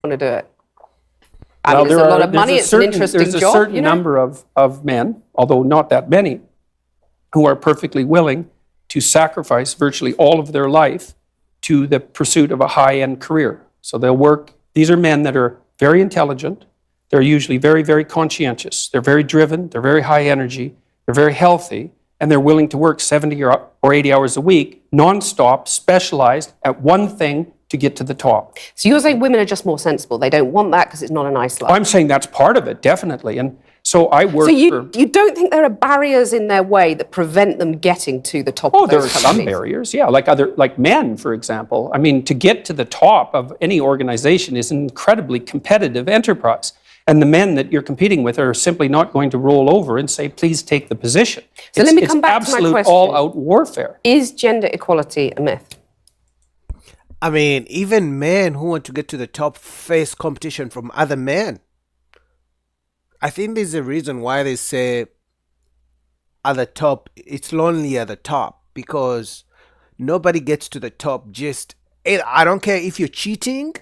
want to do it? I mean, there's a lot of money, it's an interesting job. There's a certain number of men, although not that many, who are perfectly willing to sacrifice virtually all of their life to the pursuit of a high-end career. So they'll work. These are men that are very intelligent. They're usually very, very conscientious. They're very driven. They're very high energy. They're very healthy. And they're willing to work 70 or 80 hours a week, nonstop, specialized at one thing to get to the top. So you're saying women are just more sensible. They don't want that because it's not a nice life. I'm saying that's part of it, definitely. And so I work So you don't think there are barriers in their way that prevent them getting to the top of those there are some barriers, yeah. Like men, for example. I mean, to get to the top of any organization is an incredibly competitive enterprise. And the men that you're competing with are simply not going to roll over and say, please take the position. So let me come back to my question. It's absolute all-out warfare. Is gender equality a myth? I mean, even men who want to get to the top face competition from other men. I think there's a reason why they say at the top, it's lonely at the top, because nobody gets to the top just, I don't care if you're cheating.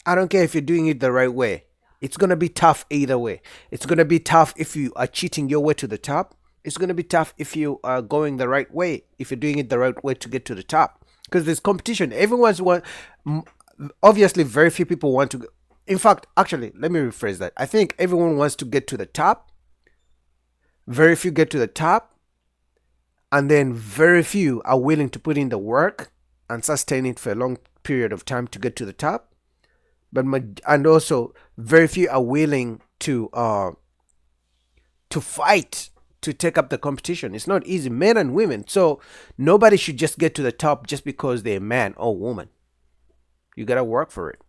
I don't care if you're doing it the right way. It's going to be tough either way. It's going to be tough if you are cheating your way to the top. It's going to be tough if you are going the right way, if you're doing it the right way to get to the top. Because there's competition. Obviously, very few people want to. In fact, actually, let me rephrase that. I think everyone wants to get to the top. Very few get to the top. And then very few are willing to put in the work and sustain it for a long period of time to get to the top. And also very few are willing to fight to take up the competition. It's not easy, men and women. So nobody should just get to the top just because they're a man or woman. You got to work for it.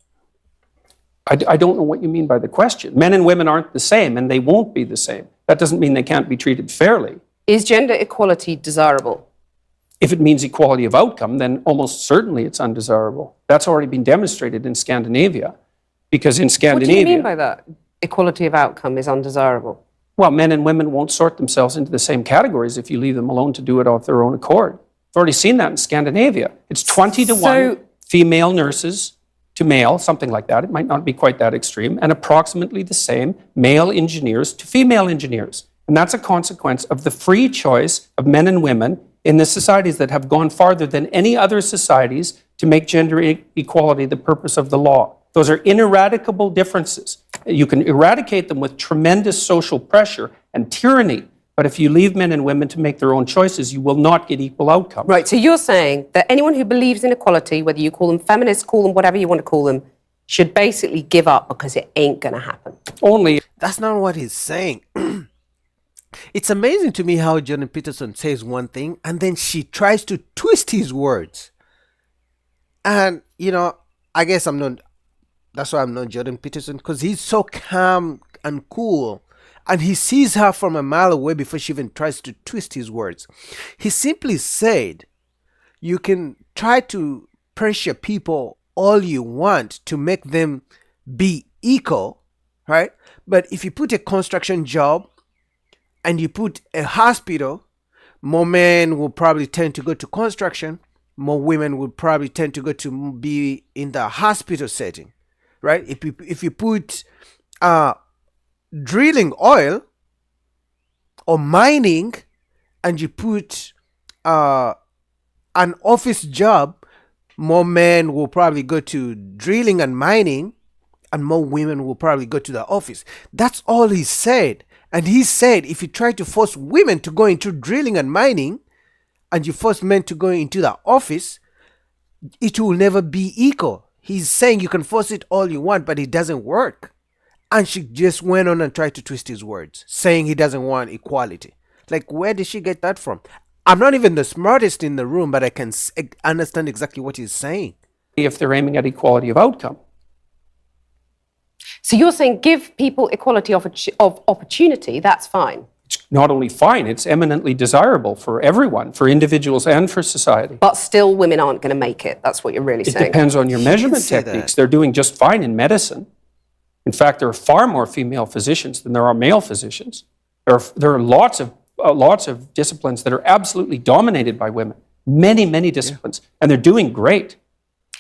I don't know what you mean by the question. Men and women aren't the same, and they won't be the same. That doesn't mean they can't be treated fairly. Is gender equality desirable? If it means equality of outcome, then almost certainly it's undesirable. That's already been demonstrated in Scandinavia. Because in Scandinavia... What do you mean by that? Equality of outcome is undesirable? Well, men and women won't sort themselves into the same categories if you leave them alone to do it of their own accord. I've already seen that in Scandinavia. It's 20 to 1 female nurses to male, something like that. It might not be quite that extreme. And approximately the same male engineers to female engineers. And that's a consequence of the free choice of men and women in the societies that have gone farther than any other societies to make gender equality the purpose of the law. Those are ineradicable differences. You can eradicate them with tremendous social pressure and tyranny, but if you leave men and women to make their own choices, you will not get equal outcomes. Right, so you're saying that anyone who believes in equality, whether you call them feminists, call them whatever you want to call them, should basically give up because it ain't going to happen. That's not what he's saying. It's amazing to me how Jordan Peterson says one thing and then she tries to twist his words. And, I guess that's why I'm not Jordan Peterson, because he's so calm and cool. And he sees her from a mile away before she even tries to twist his words. He simply said, you can try to pressure people all you want to make them be equal, right? But if you put a construction job and you put a hospital, more men will probably tend to go to construction. More women will probably tend to go to be in the hospital setting, right? If you put drilling oil or mining and you put an office job, more men will probably go to drilling and mining and more women will probably go to the office. That's all he said. And he said, if you try to force women to go into drilling and mining, and you force men to go into the office, it will never be equal. He's saying you can force it all you want, but it doesn't work. And she just went on and tried to twist his words, saying he doesn't want equality. Like, where did she get that from? I'm not even the smartest in the room, but I can understand exactly what he's saying. If they're aiming at equality of outcome. So you're saying give people equality of opportunity, that's fine? It's not only fine, it's eminently desirable for everyone, for individuals and for society. But still women aren't going to make it. That's what you're really saying. It depends on your measurement techniques. They're doing just fine in medicine. In fact, there are far more female physicians than there are male physicians. There are lots of disciplines that are absolutely dominated by women. Many disciplines. And they're doing great.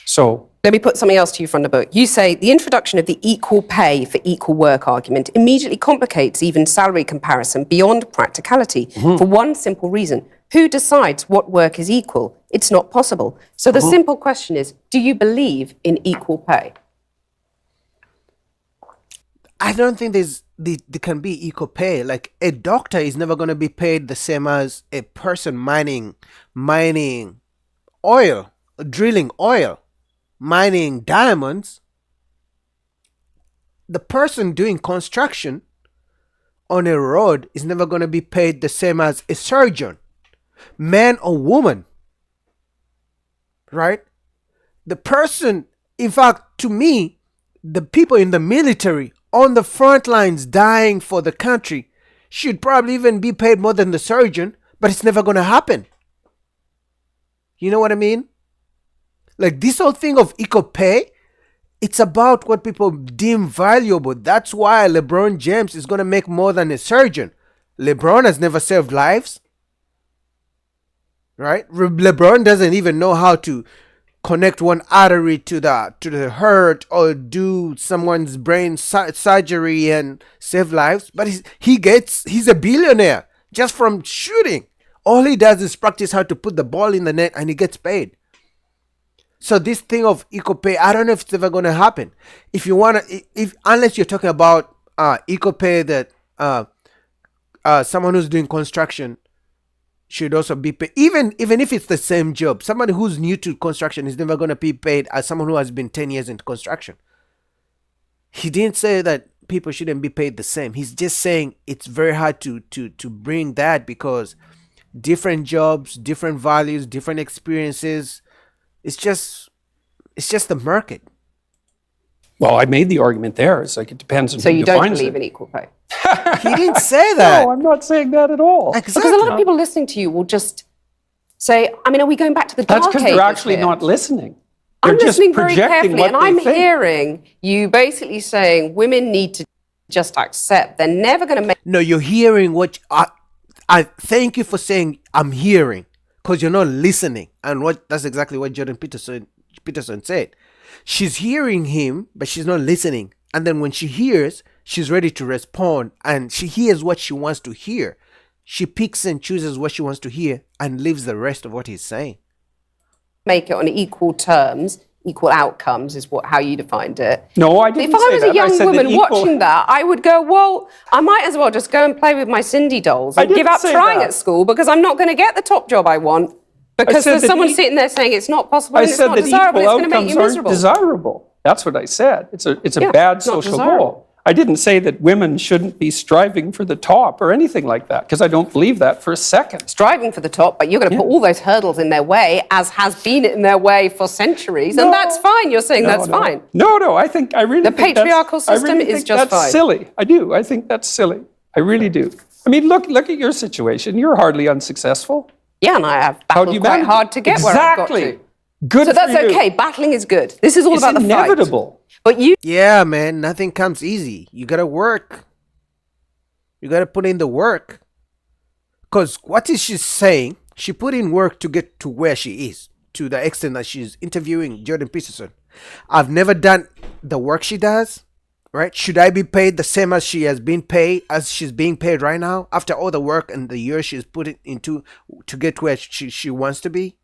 So Let me put something else to you from the book. You say the introduction of the equal pay for equal work argument immediately complicates even salary comparison beyond practicality for one simple reason. Who decides what work is equal? It's not possible. So the simple question is, do you believe in equal pay? I don't think there can be equal pay. Like, a doctor is never going to be paid the same as a person mining oil, drilling oil, mining diamonds. The person doing construction on a road is never going to be paid the same as a surgeon, man or woman, right? The person, in fact, to me, the people in the military on the front lines dying for the country should probably even be paid more than the surgeon, but it's never going to happen. You know what I mean? Like, this whole thing of equal pay, it's about what people deem valuable. That's why LeBron James is going to make more than a surgeon. LeBron has never saved lives, right? LeBron doesn't even know how to connect one artery to the heart or do someone's brain surgery and save lives. But he's a billionaire just from shooting. All he does is practice how to put the ball in the net, and he gets paid. So this thing of equal pay, I don't know if it's ever going to happen. If you want to, unless you're talking about equal pay that someone who's doing construction should also be paid, even if it's the same job. Somebody who's new to construction is never going to be paid as someone who has been 10 years into construction. He didn't say that people shouldn't be paid the same. He's just saying it's very hard to bring that, because different jobs, different values, different experiences. It's just the market. Well, I made the argument there. It's like, it depends on So who you don't defines believe it. in equal pay? He didn't say that. No, I'm not saying that at all. Because a lot of people listening to you will just say, I mean, are we going back to the dark That's ages because they're actually here? not listening. They're I'm just listening very projecting carefully, what and they I'm think. hearing you basically saying women need to just accept they're never going to make. No, you're hearing what I thank you for saying I'm hearing, because you're not listening. And that's exactly what Jordan Peterson said. She's hearing him, but she's not listening. And then when she hears, she's ready to respond, and she hears what she wants to hear. She picks and chooses what she wants to hear and leaves the rest of what he's saying. Make it on equal terms, equal outcomes is how you defined it. No, I didn't If I say was that. a I young said that woman equal- watching that, I would go, well, I might as well just go and play with my Cindy dolls I and give didn't up say trying that. at school, because I'm not going to get the top job I want, because said there's that someone sitting there saying it's not possible I and it's said not that desirable, equal it's going to make outcomes you aren't miserable. desirable. That's what I said. It's a Yeah, bad it's not social desirable. goal. I didn't say that women shouldn't be striving for the top or anything like that, because I don't believe that for a second. Striving for the top, but you're going to put all those hurdles in their way, as has been in their way for centuries, and that's fine. You're saying that's fine. No, I really The think that's- patriarchal system I really is think just that's fine. silly. I do. I think that's silly. I really do. I mean, look at your situation. You're hardly unsuccessful. Yeah, and I have How do you battled quite manage hard it? to get where I've got to. Exactly. Good So for that's you. okay. Battling is good. This is all It's about the fight. inevitable. But you Yeah, man, nothing comes easy. You gotta work. You gotta put in the work. Because what is she saying? She put in work to get to where she is, to the extent that she's interviewing Jordan Peterson. I've never done the work she does, right? Should I be paid the same as she has been paid, as she's being paid right now, after all the work and the years she's put it into to get where she wants to be?